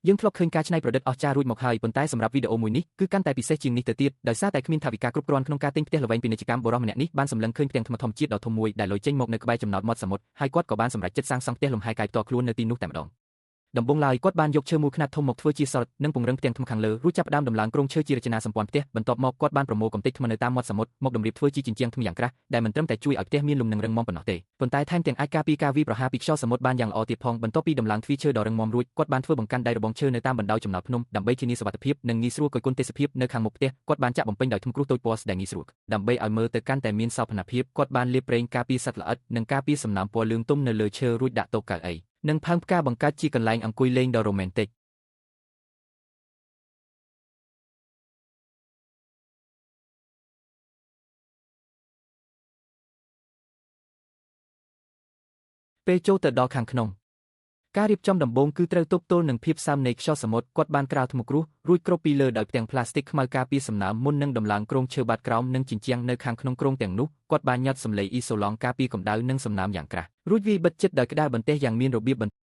យើងធ្លាប់ឃើញការច្នៃប្រឌិតអស្ចារ្យរួចមកហើយប៉ុន្តែសម្រាប់វីដេអូមួយនេះគឺកាន់តែពិសេសជាងនេះទៅទៀតដោយសារតែគ្មានថវិកាគ្រប់គ្រាន់ក្នុងការទិញផ្ទះល្វែងពាណិជ្ជកម្មបុរសម្នាក់នេះបានសម្លឹងឃើញផ្ទាំងថ្មធម្មជាតិដ៏ធំមួយដែលលយចេញមកនៅក្បែរចំណោតមាត់សមុទ្រហើយគាត់ក៏បានសម្រេចចិត្តសាងសង់ផ្ទះលំហែកាយផ្ទាល់ខ្លួននៅទីនោះតែម្ដងដំបូងឡើយគាត់បានយកឈើមូលខ្នាតធំមកធ្វើជាសរនិងពង្រឹងផ្ទាំងថ្មខាងលើរួចចាប់ផ្ដើមដំឡើងគ្រោងឈើជារចនាសម្ព័ន្ធផ្ទះបន្ទាប់មកគាត់បានប្រមូលកំទេចថ្មនៅតាមមាត់សមុទ្រមកតម្រៀបធ្វើជាជញ្ជាំងថ្មយ៉ាងក្រាស់ដែលមិនត្រឹមតែជួយឲ្យផ្ទះមានលំនឹងរឹងមាំប៉ុណ្ណោះទេប៉ុន្តែថែមទាំងអាចការពារការវាយប្រហារពីខ្យល់សមុទ្របានយ៉ាងល្អទៀតផងបន្ទាប់ពីដំឡើងទ្វារឈើដ៏រឹងមាំរួចគាត់បានធ្វើបង្កាន់ដៃរបងឈើនៅតាមបណ្ដោយចំណោតភ្នំដើម្បីធានាសុវត្ថិភាពនិងងាយស្រួលគយគន់ទេសភាពនៅខាងមុខផ្ទះគាត់បានចាក់បំពេញដោយធ្មគ្រួសតូចពណ៌ស្ដែងងាយស្រួលដើម្បីឲ្យមើលទៅកាន់តែមានសោភ័ណភាពគាត់បានលាបប្រេងការពារសត្វល្អិតនិងការពារសំណើមពណ៌លឿងទុំនៅលើឈើរួចដាក់តុកៅអីនិងផើងផ្កាបង្កើតជាកន្លែងអង្គុយលេងដ៏រ៉ូមែនទិកពេលចូលទៅដល់ខាងក្នុងការរៀបចំដំបូងគឺត្រូវទប់ទល់នឹងភាពស៊ាំនៃខ្យល់សមុទ្រគាត់បានក្រាលថ្មគ្រួសរួចគ្របពីលើដោយផ្ទាំងផ្លាស្ទិកខ្មៅការពារសំណើមមុននឹងដំឡើងគ្រោងឈើបាតក្រោមនិងជញ្ជាំងនៅខាងក្នុងគ្រោងទាំងនោះគាត់បានញាត់សម្លេងអ៊ីសូឡង់ការពារកម្ដៅនិងសំណើមយ៉ាងក្រាស់រួចវាយបិទជិតដោយក្តារបន្ទះយ៉ាងមានរបៀបបន្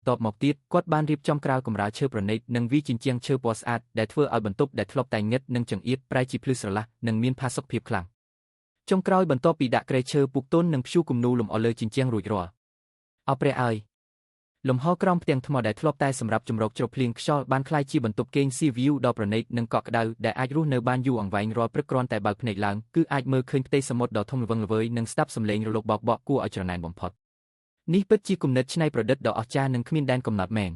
ទាប់មកទៀតគាត់បានរៀបចំក្រាលកម្រាលឈើប្រណិតនិងវាជញ្ជាំងឈើពណ៌ស្អាតដែលធ្វើឲ្យបន្ទប់ដែលធ្លាប់តែងឹតនិងចង្អៀតប្រែជាភ្លឺស្រឡះនិងមានផាសុកភាពខ្លាំងចុងក្រោយបន្ទាប់ពីដាក់គ្រែឈើពុកទន់និងព្យួរគំនូរលម្អលើជញ្ជាំងរួចរាល់អោព្រះអើយលំហក្រោមផ្ទាំងថ្មដែលធ្លាប់តែសម្រាប់ចម្រោកជ្រោះភ្លៀងខ្យល់បានក្លាយជាបន្ទប់គេង Sea View ដ៏ប្រណិតនិងកក់ក្ដៅដែលអាចរស់នៅបានយូរអង្វែងរាល់ព្រឹកគ្រាន់តែបើកភ្នែកឡើងគឺអាចមើលឃើញផ្ទៃសមុទ្រដ៏ធំល្វឹងល្វើយនិងស្ដាប់សំឡេងរលកបោកបក់គួរឲ្យច្រណែនបំផុតនេះពិតជាគំនិតច្នៃប្រឌិតដ៏អស្ចារ្យនិងគ្មានដែនកំណត់មែន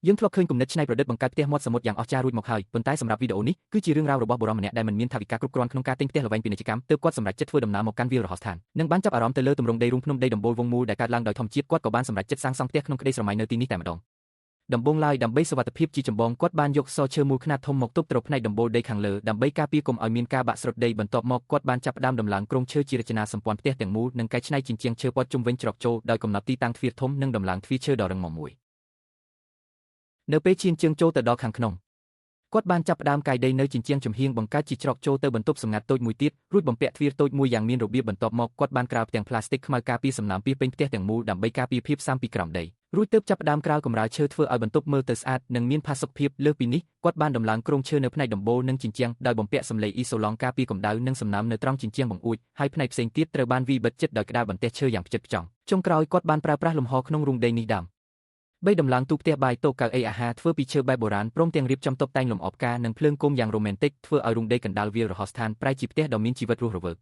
យើងធ្លាប់ឃើញគំនិតច្នៃប្រឌិតបង្កើតផ្ទះមាត់សមុទ្រយ៉ាងអស្ចារ្យរួចមកហើយប៉ុន្តែសម្រាប់វីដេអូនេះគឺជារឿងរ៉ាវរបស់បុរសម្នាក់ដែលមិនមានថវិកាគ្រប់គ្រាន់ក្នុងការទិញផ្ទះល្វែងពាណិជ្ជកម្មទើបគាត់សម្រេចចិត្តធ្វើដំណើរមកកាន់វាលរហស្សឋាននិងបានចាប់អារម្មណ៍ទៅលើទម្រង់ដីរូងភ្នំដីដំបូលវងមូលដែលកើតឡើងដោយធម្មជាតិគាត់ក៏បានសម្រេចចិត្តសាងសង់ផ្ទះក្នុងក្តីស្រមៃនៅទីនេះតែម្ដងដំបូងឡើយដើម្បីសុវត្ថិភាពជាចម្បងគាត់បានយកសឈើមូលខ្នាតធំមកទប់ទ្រផ្នែកដំបូលដីខាងលើដើម្បីការពារកុំឲ្យមានការបាក់ស្រុតដីបន្ទាប់មកគាត់បានចាប់ផ្ដើមដំឡើងគ្រោងឈើជារចនាសម្ព័ន្ធផ្ទះទាំងមូលនិងកែច្នៃជញ្ជាំងឈើព័ទ្ធជុំវិញច្រកចូលដោយកំណត់ទីតាំងទ្វារធំនិងដំឡើងទ្វារឈើដ៏រឹងមាំមួយនៅពេលឈានជើងចូលទៅដល់ខាងក្នុងគាត់បានចាប់ផ្ដើមកាយដីនៅជញ្ជាំងចំហៀងបង្កើតជាច្រកចូលទៅបន្ទប់សម្ងាត់តូចមួយទៀតរួចបំពាក់ទ្វារតូចមួយយ៉ាងមានរបៀបបន្ទាប់មកគាត់បានក្រាលផ្ទាំងផ្លាស្ទិកខ្មៅការពារសំណើមពីពេញផ្ទះទាំងមូលដើម្បីការពារភាពស៊ាំពីក្រោមដីរួចទើបចាប់ផ្ដើមក្រាលកម្រាលឈើធ្វើឲ្យបន្ទប់មើលទៅស្អាតនិងមានផាសុកភាពលើសពីនេះគាត់បានដំឡើងគ្រោងឈើនៅផ្នែកដំបូលនិងជញ្ជាំងដោយបំពាក់សម្លេងអ៊ីសូឡង់ការពារកម្ដៅនិងសំណើមនៅត្រង់ជញ្ជាំងបង្អួចហើយផ្នែកផ្សេងទៀតត្រូវបានវាយបិទជិតដោយក្តារបន្ទះឈើយ៉ាងផ្ចិតផ្ចង់ចុងក្រោយគាត់បានប្រើប្រាស់លំហក្នុងរូងដីនេះដើមបីដំឡើងទូផ្ទះបាយតូកៅអីអាហារធ្វើពីឈើបែបបុរាណព្រមទាំងរៀបចំតុបតែងលម្អផ្កានិងភ្លើងគោមយ៉ាងរ៉ូមែនទិកធ្វើឲ្យរូងដីកណ្ដាលវាលរហស្សឋានប្រែជាផ្ទះដ៏មានជីវិតរស់រវើក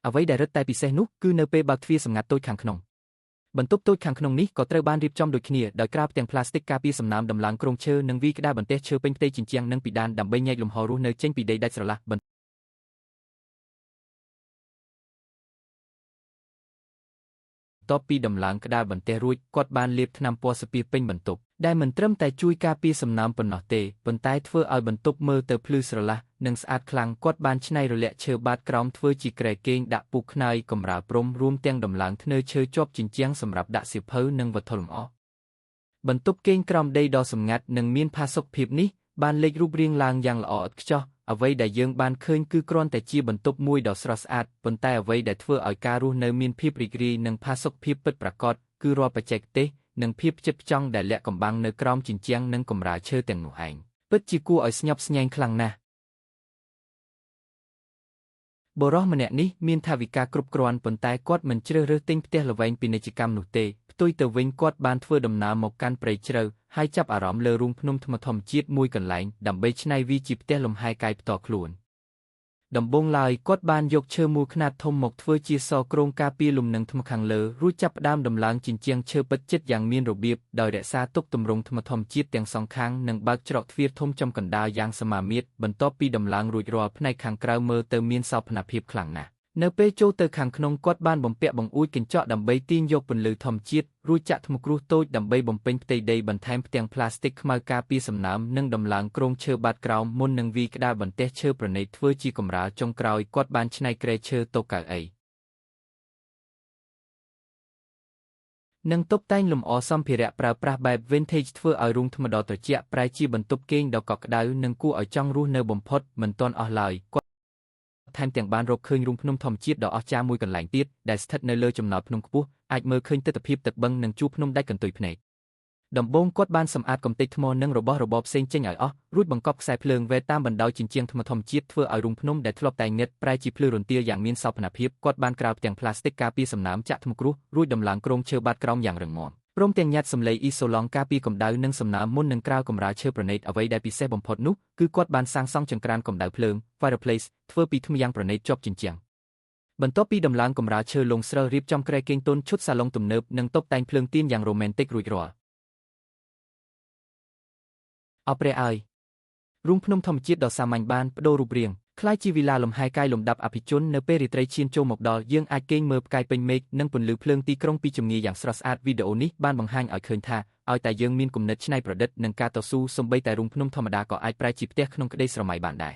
អ្វីដែលរឹតតែពិសេសនោះគឺនៅពេលបើកទ្វារសម្ងាត់តូចខាងក្នុងបន្ទប់តូចខាងក្នុងនេះក៏ត្រូវបានរៀបចំដូចគ្នាដោយក្រាលផ្ទាំងផ្លាស្ទិកការពារសំណើមដំឡើងគ្រោងឈើនិងវាយក្តារបន្ទះឈើពេញផ្ទៃជញ្ជាំងនិងពីដានដើម្បីញែកលំហរស់នៅចេញពីដីដាច់ស្រឡះបន្ទាប់ពីដំឡើងក្តារបន្ទះរួចគាត់បានលាបថ្នាំពណ៌ស្ពៀសពេញបន្ទប់ដែលមិនត្រឹមតែជួយការពារសំណើមប៉ុណ្ណោះទេប៉ុន្តែធ្វើឲ្យបន្ទប់មើលទៅភ្លឺស្រឡះនិងស្អាតខ្លាំងគាត់បានច្នៃរលាក់ឈើបាតក្រោមធ្វើជាគ្រែគេងដាក់ពូកខ្នើយកម្រាលព្រំរួមទាំងដំឡើងធ្នើឈើជាប់ជញ្ជាំងសម្រាប់ដាក់សៀវភៅនិងវត្ថុលម្អបន្ទប់គេងក្រោមដីដ៏សម្ងាត់និងមានផាសុកភាពនេះបានលេចរូបរាងឡើងយ៉ាងល្អឥតខ្ចោះអ្វីដែលយើងបានឃើញគឺគ្រាន់តែជាបន្ទប់មួយដ៏ស្រស់ស្អាតប៉ុន្តែអ្វីដែលធ្វើឲ្យការរស់នៅមានភាពរីករាយនិងផាសុកភាពពិតប្រាកដគឺរាល់បច្ចេកទេសនិងភាពផ្ចិតផ្ចង់ដែលលាក់កំបាំងនៅក្រោមជញ្ជាំងនិងកម្រាលឈើទាំងនោះឯងពិតជាគួរឲ្យស្ញប់ស្ញែងខ្លាំងណាស់បុរសម្នាក់នេះមានថវិកាគ្រប់គ្រាន់ប៉ុន្តែគាត់មិនជ្រើសរើសទិញផ្ទះល្វែងពាណិជ្ជកម្មនោះទេផ្ទុយទៅវិញគាត់បានធ្វើដំណើរមកកាន់ព្រៃជ្រៅហើយចាប់អារម្មណ៍លើរូងភ្នំថ្មធម្មជាតិមួយកន្លែងដើម្បីច្នៃវាជាផ្ទះលំហែកាយផ្ទាល់ខ្លួនដំបូងឡើយគាត់បានយកឈើមូលខ្នាតធំមកធ្វើជាសគ្រោងការពារលំនឹងថ្មខាងលើរួចចាប់ផ្ដើមដំឡើងជញ្ជាំងឈើពិតជិតយ៉ាងមានរបៀបដោយរក្សាទុកទម្រង់ថ្មធម្មជាតិទាំងសងខាងនិងបើកច្រកទ្វារធំចំកណ្ដាលយ៉ាងសមាមាត្របន្ទាប់ពីដំឡើងរួចរាល់ផ្នែកខាងក្រៅមើលទៅមានសោភ័ណភាពខ្លាំងណាស់នៅពេលចូលទៅខាងក្នុងគាត់បានបំពាក់បង្អួចកញ្ចក់ដើម្បីទាញយកពន្លឺធម្មជាតិរួចចាក់ថ្មគ្រួសតូចដើម្បីបំពេញផ្ទៃដីបន្ថែមផ្ទាំងផ្លាស្ទិកខ្មៅការពារសំណើមនិងដំឡើងគ្រោងឈើបាតក្រោមមុននឹងវាយក្តារបន្ទះឈើប្រណិតធ្វើជាកម្រាលចុងក្រោយគាត់បានច្នៃគ្រែឈើតូកៅអីនិងតុបតែងលម្អសម្ភារៈប្រើប្រាស់បែប Vintage ធ្វើឲ្យរូងថ្មដ៏ត្រជាក់ប្រែជាបន្ទប់គេងដ៏កក់ក្ដៅនិងគួរឲ្យចង់រស់នៅបំផុតមិនទាន់អស់ឡើយ ថែមទាំងបានរកឃើញរូងភ្នំធម្មជាតិដ៏អស្ចារ្យមួយកន្លែងទៀតដែលស្ថិតនៅលើចំណោតភ្នំខ្ពស់អាចមើលឃើញទិដ្ឋភាពទឹកបឹងនិងជួរភ្នំដាច់កន្ទុយភ្នែកដំបូងគាត់បានសម្អាតកំទេចថ្មនិងរបស់របរផ្សេងចេញឲ្យអស់រួចបង្កប់ខ្សែភ្លើងវេតាមបណ្ដោយជញ្ជាំងថ្មធម្មជាតិធ្វើឲ្យរូងភ្នំដែលធ្លាប់តែងឹតប្រែជាភ្លឺរន្ទាលយ៉ាងមានសោភ័ណភាពគាត់បានក្រាបទាំងផ្លាស្ទិកការពារសំណើមចាក់ថ្មគ្រោះរួចដំឡើងគ្រោងឈើបាតក្រោមយ៉ាងរឹងមាំព្រមទាំងញ៉ាត់សម្លេងអ៊ីសូឡង់ការពារកម្ដៅនិងសំណើមមុននឹងក្រាវកម្រាលឈើប្រណីតអ្វីដែលពិសេសបំផុតនោះគឺគាត់បានសាងសង់ចង្ក្រានកម្ដៅភ្លើង fireplace ធ្វើពីថ្មយ៉ាងប្រណីតជាប់ជញ្ជាំងបន្ទាប់ពីដំឡើងកម្រាលឈើលងស្រើរៀបចំគ្រែគេងទន់ឈុតសាឡុងទំនើបនិងតុបតែងភ្លើងទៀនយ៉ាងរ៉ូមែនទិករួចរាល់អព្រះអើយរូងភ្នំធម្មជាតិដ៏សាមញ្ញបានបដូររូបរាងคล้ายជាវិឡាលំហែកាយលំដាប់អភិជននៅពេលរាត្រីឈានចូលមកដល់យើងអាចគេងមើលផ្កាយពេញមេឃនិងពន្លឺភ្លើងទីក្រុងពីជំងាយយ៉ាងស្រស់ស្អាតវីដេអូនេះបានបង្ហាញឲ្យឃើញថាឲ្យតែយើងមានគំនិតច្នៃប្រឌិតនិងការតស៊ូសូម្បីតែរូងភ្នំធម្មតាក៏អាចប្រែជាផ្ទះក្នុងក្តីស្រមៃបានដែរ